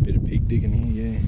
Bit of pig digging here, yeah.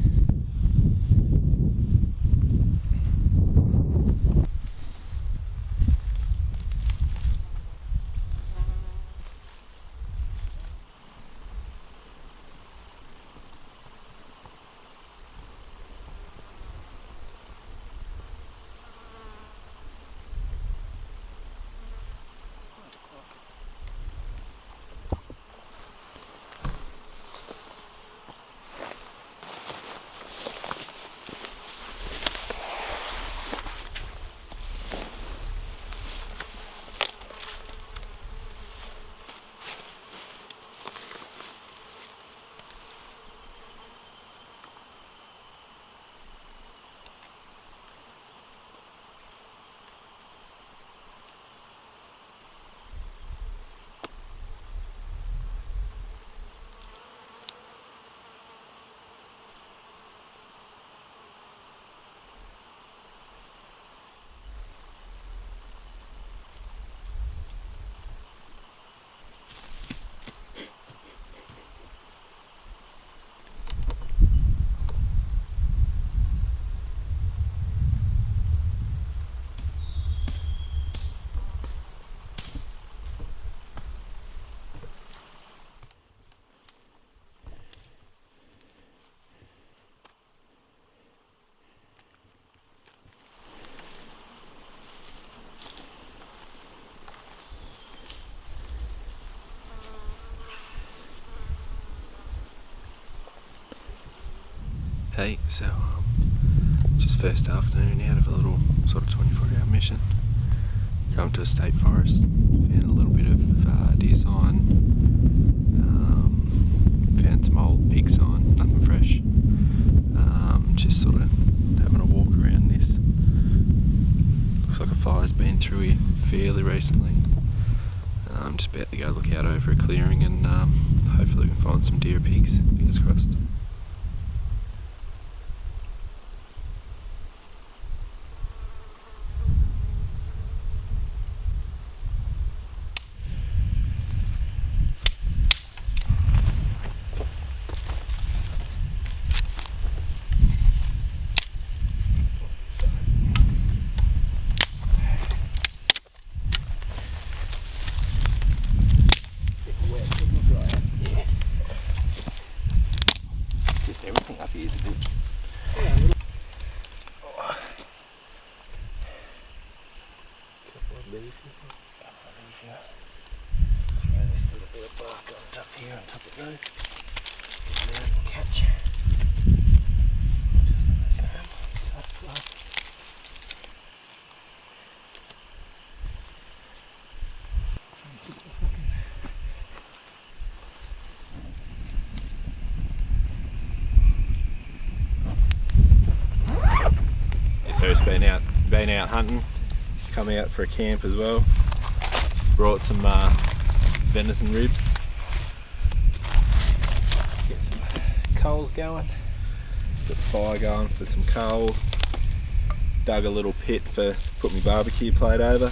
Hey, so just first afternoon out of a little sort of 24-hour mission. Come to a state forest, found a little bit of deer sign, found some old pig sign, nothing fresh. Just sort of having a walk around this. Looks like a fire's been through here fairly recently. I'm just about to go look out over a clearing and hopefully we can find some deer or pigs, fingers crossed. Everything up here is a bit. Yeah, a little. Oh. Couple of leaves. Throw this little bit of bark on top here, on top of those. And then I can catch. So it's been out hunting, come out for a camp as well. Brought some venison ribs. Get some coals going. Got the fire going for some coals. Dug a little pit for put my barbecue plate over.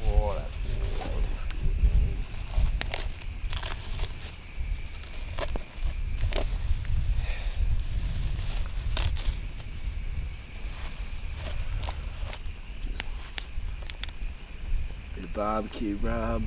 Oh, that's good. Bit of barbecue rub.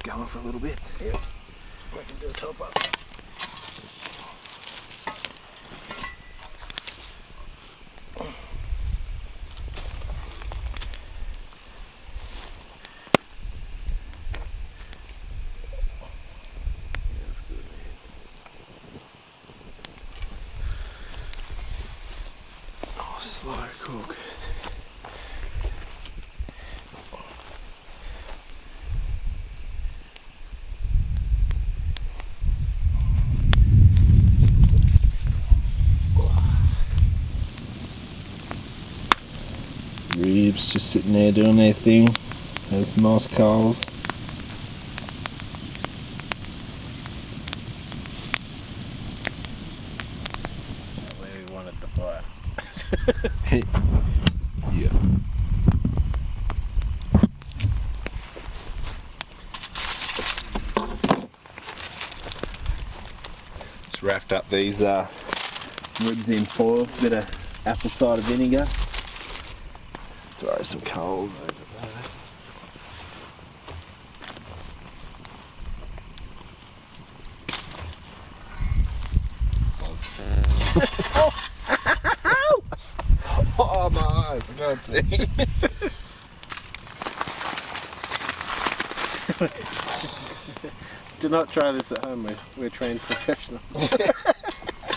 going for a little bit. Yep. We can do a top up. That's good, man. Oh, slow cook. Ribs just sitting there doing their thing. Those nice coals. Where we wanted the fire. Yeah. Just wrapped up these ribs in foil, bit of apple cider vinegar. Throw some coals over there. Oh, my eyes, I can't see. Do not try this at home, we're trained professionals.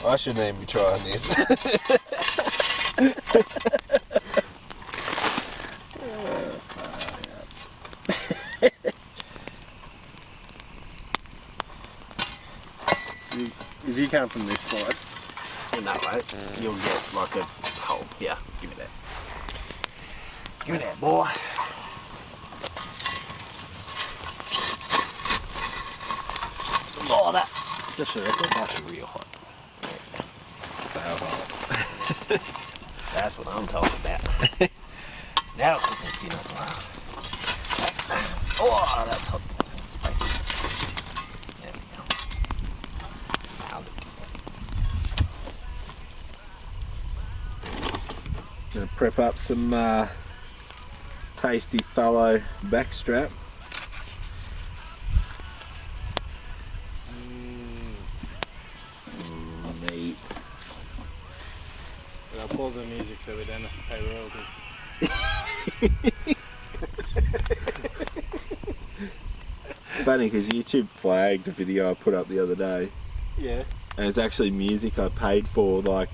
I shouldn't even be trying this. If you come from this side, in that way, you'll get like a hole. Yeah, give me that. Give me that, boy. Oh, just a record, that's real hot. So hot. That's what I'm talking about. Now it's cooking peanut butter. Oh, that's hot. Spicy. There we go. Gonna prep up some tasty fallow backstrap. Neat. I'll pause the music so we don't have to pay royalties. Funny because YouTube flagged a video I put up the other day, Yeah. and it's actually music I paid for like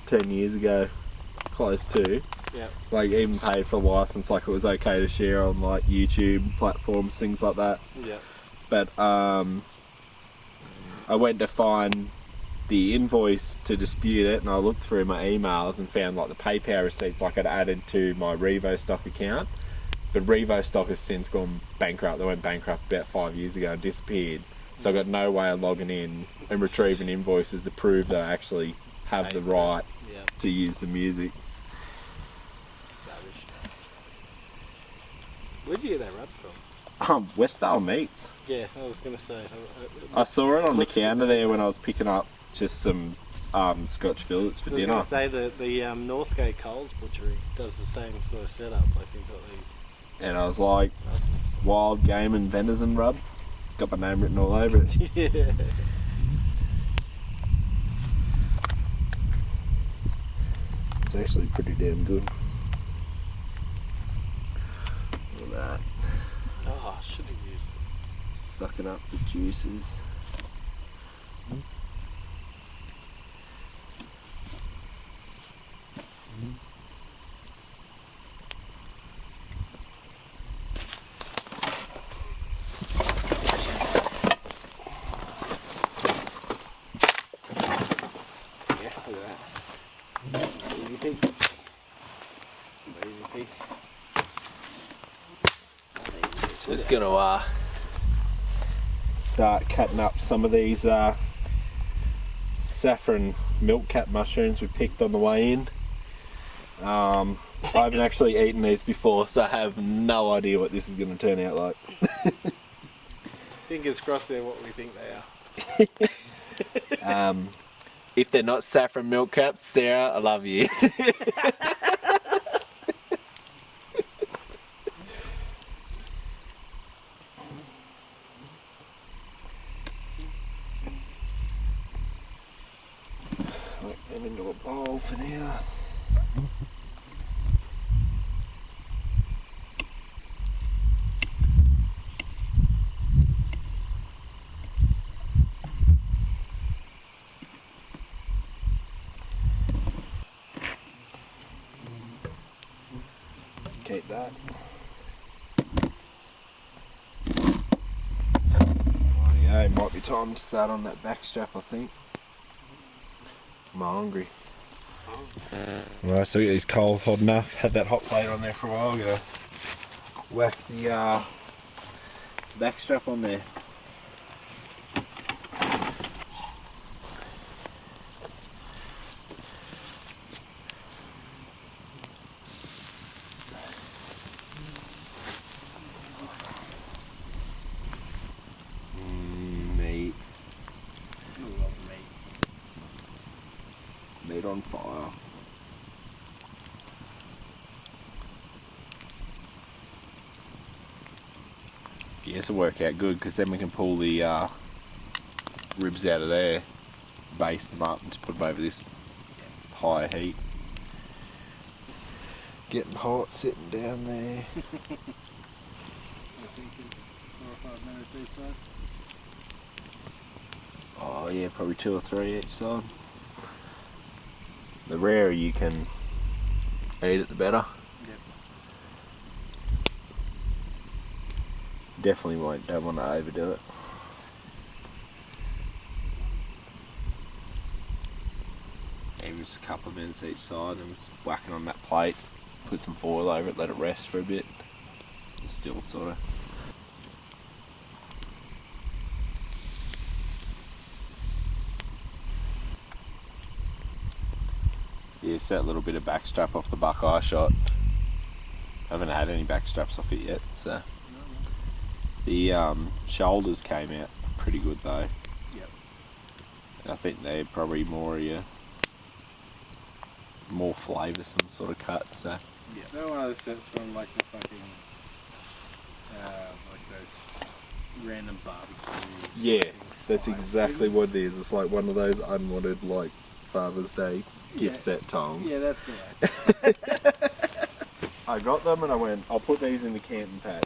10 years ago, close to. Yeah. Like even paid for a license, like it was okay to share on like YouTube platforms, things like that. Yeah. But I went to find the invoice to dispute it, and I looked through my emails and found like the PayPal receipts like I'd added to my Revo stock account. But Revo stock has since gone bankrupt. They went bankrupt about 5 years ago and disappeared. So I've got no way of logging in and retrieving invoices to prove that I actually have the right to use the music. Where'd you get that rub from? Westdale Meats. Yeah, I was going to say. I saw it on the counter there when I was picking up just some Scotch fillets for dinner. I was going to say the Northgate Coles Butchery does the same sort of setup. I think got these. And I was like, wild game and venison rub. Got my name written all over it. Yeah. It's actually pretty damn good. Look at that. Oh, I should have used it. Sucking up the juices. Just gonna start cutting up some of these saffron milk cap mushrooms we picked on the way in. I haven't actually eaten these before, so I have no idea what this is going to turn out like. Fingers crossed they're what we think they are. If they're not saffron milk caps, Sarah, I love you. that. Oh yeah, it might be time to start on that backstrap, I think. I'm hungry. Right, so we got these coals hot enough. Had that hot plate on there for a while. Gonna whack the backstrap on there. Meat. Meat on fire. Yeah, this will work out good because then we can pull the ribs out of there, baste them up and just put them over this high heat. Getting hot sitting down there. I think it's 4 or 5 minutes each side. Oh yeah, probably 2 or 3 each side. The rarer you can eat it, the better. Yep. Definitely don't want to overdo it. Even just a couple of minutes each side and just whacking on that plate. Put some foil over it, let it rest for a bit. It's still sort of. Yeah, it's that little bit of backstrap off the buckeye shot. I haven't had any backstraps off it yet, so. The shoulders came out pretty good though. Yep. I think they're probably more flavoursome sort of cut, so. Yeah. They're one of those sets from like the fucking, like those random barbecue. Yeah, that's exactly what it is. It's like one of those unwanted like Father's Day gift set tongs. Yeah, that's it. I got them and I went, I'll put these in the camping pack.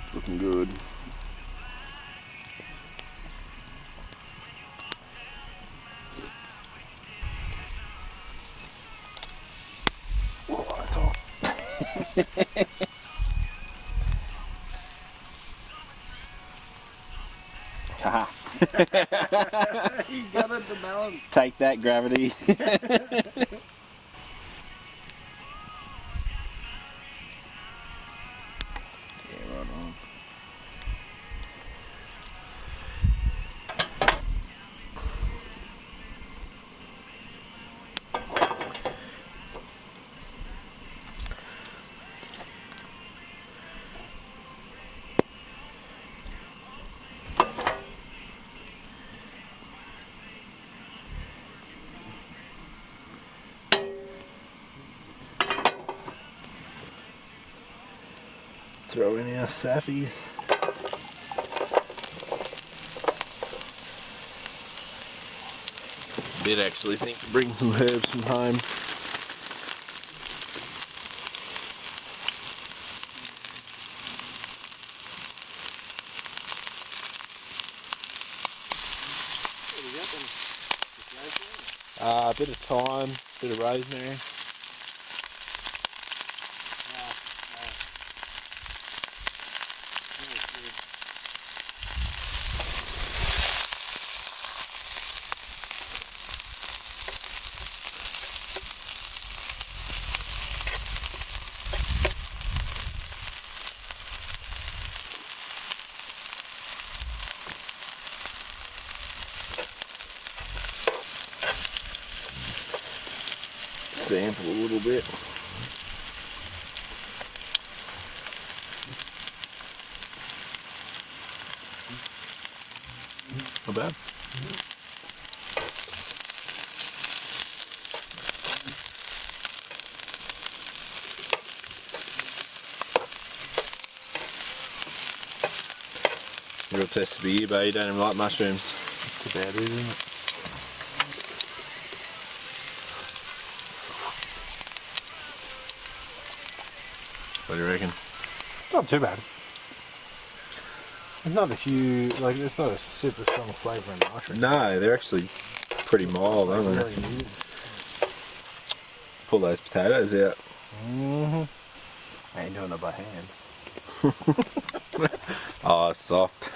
It's looking good. Oh, that's hot. Haha. You got it to balance. Take that, gravity. Throw in our Saffies. Did actually think to bring some herbs from home. A bit of thyme, bit of rosemary. Sample a little bit. Not bad. Real test for you, but you don't even like mushrooms. That's about it, isn't it? What do you reckon? Not too bad. It's not a huge, like it's not a super strong flavour in the mushroom. No, they're actually pretty mild, aren't they? Really pull those potatoes out. I ain't doing it by hand. Oh, soft.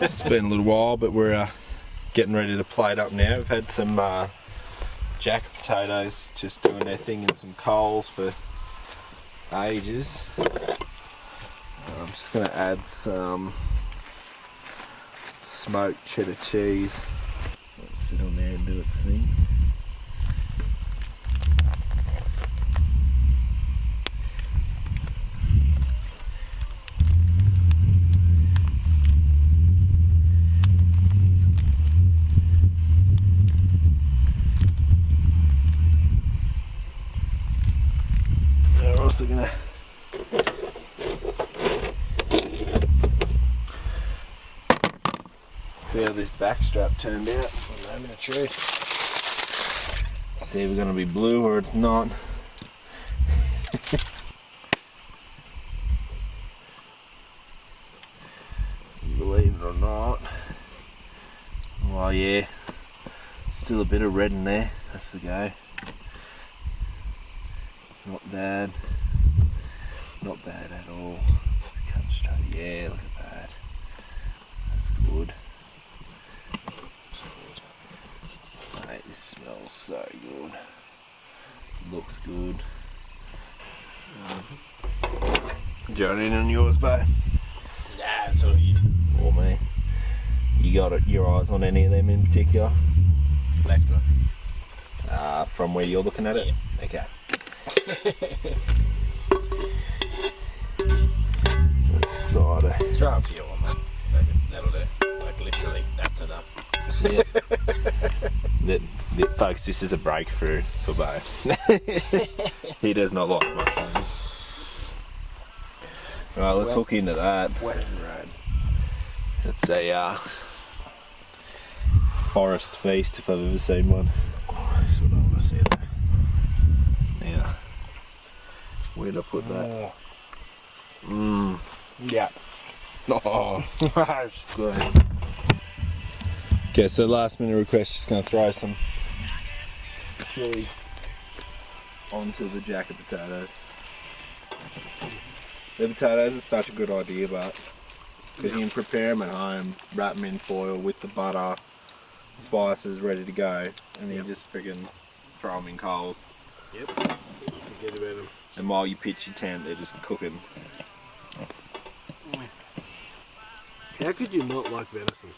It's been a little while, but we're getting ready to plate up now. We've had some jacket potatoes just doing their thing in some coals for ages. I'm just going to add some smoked cheddar cheese. Let it sit on there and do its thing. We're also going to see how this backstrap turned out. I'm in a tree. It's either going to be blue or it's not. Believe it or not. Well, yeah, still a bit of red in there. That's the go. Not bad. Not bad at all. Cut straight. Yeah, look at that. That's good. Mate, this smells so good. Looks good. Do you want in on yours, babe? Yeah, it's all you. Or me? You got it, your eyes on any of them in particular? Left one. From where you're looking at it? Yeah. Okay. Cider. Try a few on that. That'll do. Like literally, that's enough. Yeah. Folks, this is a breakthrough for Beau. He does not like mushrooms. Right, let's hook into that. Wet and red. It's a forest feast if I've ever seen one. Oh, that's what I want to see there. Yeah. Where'd I put that? Yeah. Oh, Good. okay, so last minute request, just going to throw some chili onto the jacket potatoes. The potatoes are such a good idea, but because you can prepare them at home, wrap them in foil with the butter, spices ready to go, and then you just friggin' throw them in coals. Yep. Forget about them. And while you pitch your tent, they're just cooking. How could you not like venison?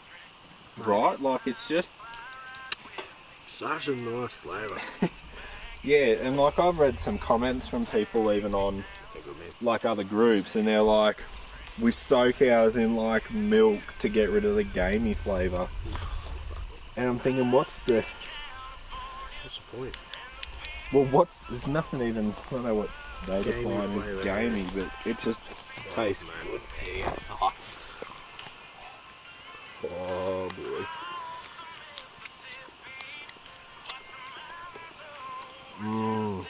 Right? Like, it's just, Such a nice flavour. yeah, and like I've read some comments from people even on like other groups, and they're like, we soak ours in like milk to get rid of the gamey flavour. And I'm thinking, what's the point? Well, there's nothing even, I don't know what they define as flavour, gamey, but it just tastes good. Yeah. Oh boy. Oh.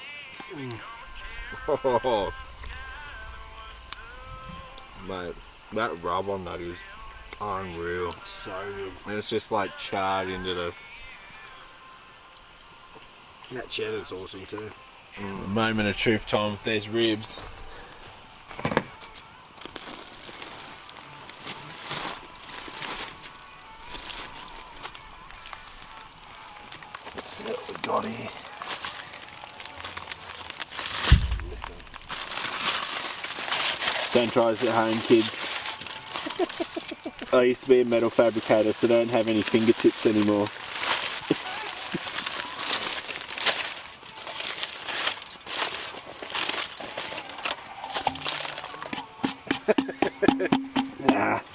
Mate, that rub on that is unreal. So good. And it's just like charred into the... That cheddar's awesome too. Moment of truth time with these ribs. Let's see what we got here. Don't try this at home, kids. I used to be a metal fabricator, so don't have any fingertips anymore.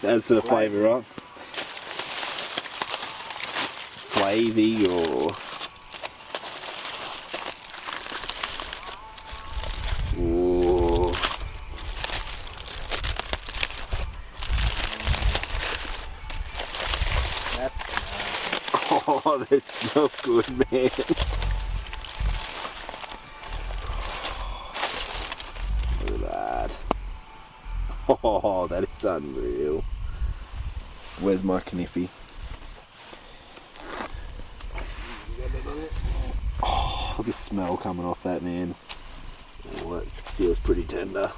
That's the flavour, right? Flavy or... Ooh. Oh, that smells good, man. Look at that. Oh, that is unreal. Where's my kniffy? Oh, this smell coming off that, man. Oh, that feels pretty tender.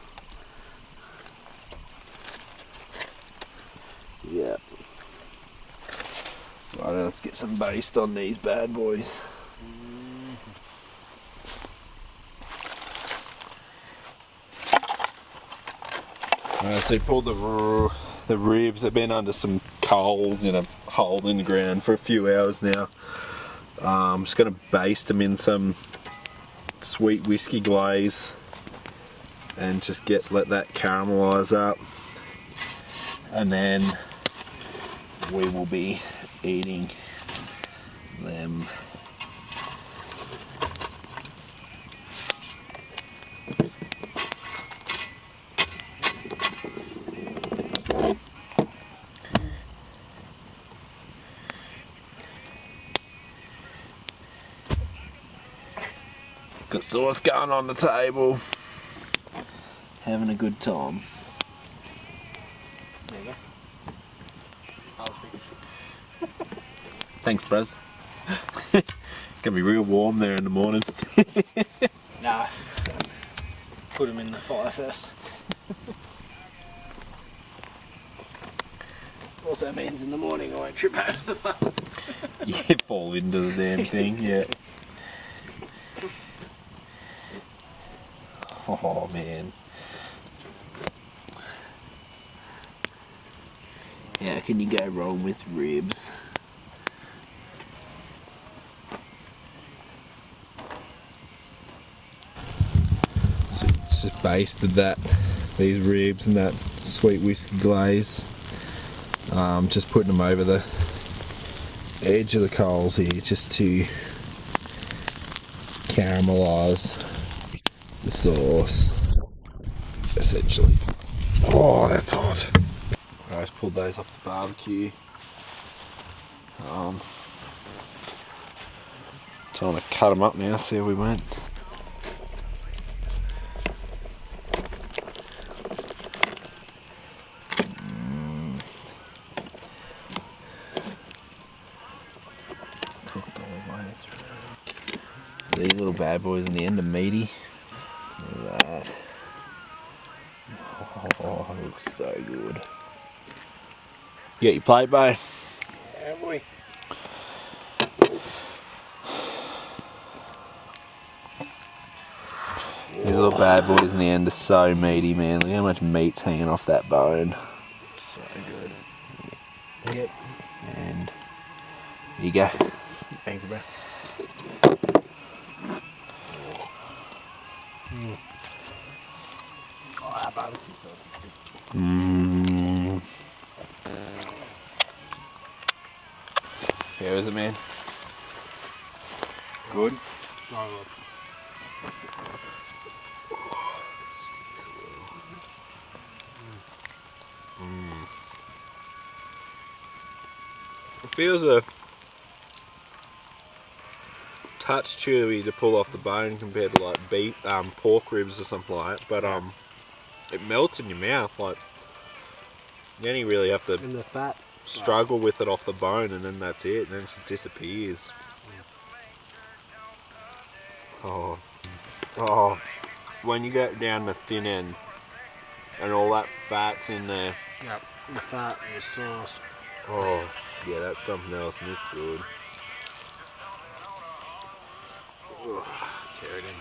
Yeah. Right, let's get some baste on these bad boys. Alright, so we pulled the ribs. They've been under some coals in a hole in the ground for a few hours now. I'm just going to baste them in some sweet whiskey glaze and just let that caramelise up, and then we will be eating them. Got sauce going on the table. Having a good time. There you go. Thanks, bros. Gonna be real warm there in the morning. Nah. Put them in the fire first. Also means in the morning I won't trip out of the bath. Yeah, fall into the damn thing, yeah. Oh man. How can you go wrong with ribs? So it's just basted these ribs and that sweet whiskey glaze. Just putting them over the edge of the coals here just to caramelise the sauce, essentially. Oh, that's hot. I just pulled those off the barbecue. Time to cut them up now, see how we went. Cooked all the way through. These little bad boys in the end are meaty. Look at that. Oh, it looks so good. You got your plate, Beau? Yeah, boy. These little bad boys in the end are so meaty, man. Look how much meat's hanging off that bone. So good. Yep. And here you go. Thanks, bro. Oh, that barbecue sauce is good. Mmm. How is it, man? Good? Oh, look. It feels a touch chewy to pull off the bone compared to like beef, pork ribs or something like that, but it melts in your mouth. Like you only really have to And the fat. struggle with it off the bone, and then that's it. Then it just disappears. Oh, oh! When you get down the thin end, and all that fat's in there. Yep. The fat and the sauce. Oh, yeah, that's something else, and it's good. Tear it in.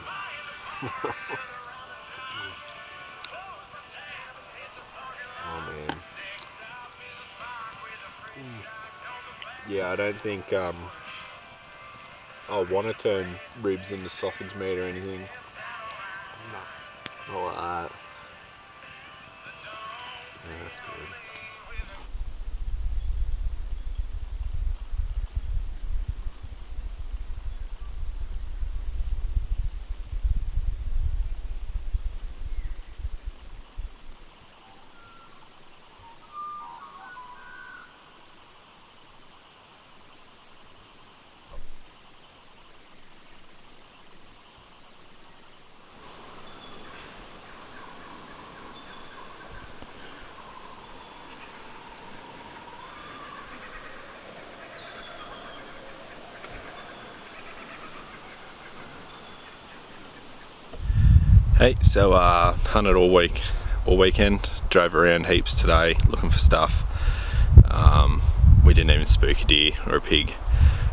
Oh man. Yeah, I don't think I'll want to turn ribs into sausage meat or anything. No. Not like that. Yeah, that's good. Hey, so hunted all weekend, drove around heaps today looking for stuff. We didn't even spook a deer or a pig.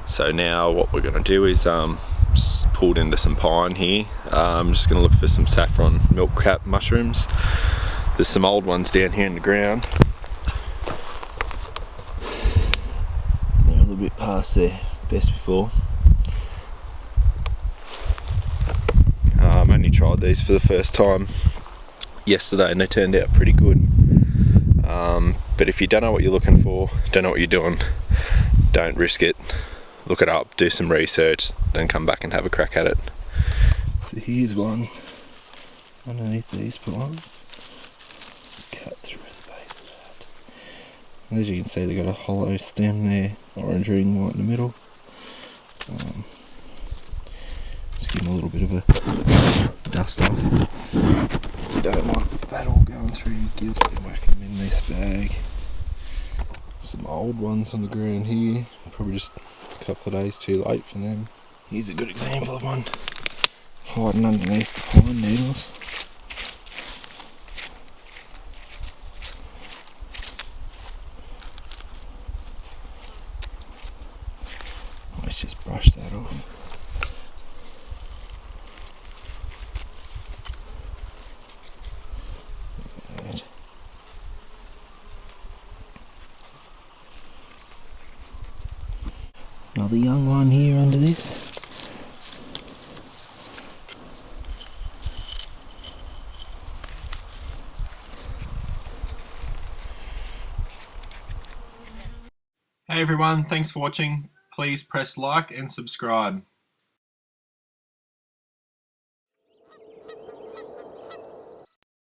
So now what we're going to do is just pulled into some pine here. I'm just going to look for some saffron milk cap mushrooms. There's some old ones down here in the ground. They're a little bit past their best before. I only tried these for the first time yesterday and they turned out pretty good. But if you don't know what you're looking for, don't know what you're doing, don't risk it. Look it up, do some research, then come back and have a crack at it. So here's one underneath these pines. Just cut through the base of that. And as you can see, they've got a hollow stem there, orange ring right in the middle. Just give them a little bit of a dust off. You don't want that all going through your gill. Whack them in this bag. Some old ones on the ground here, probably just a couple of days too late for them. Here's a good example of one hiding underneath the pine needles. Let's just brush that off. Right. Another young one here under this. Hey everyone, thanks for watching. Please press like and subscribe.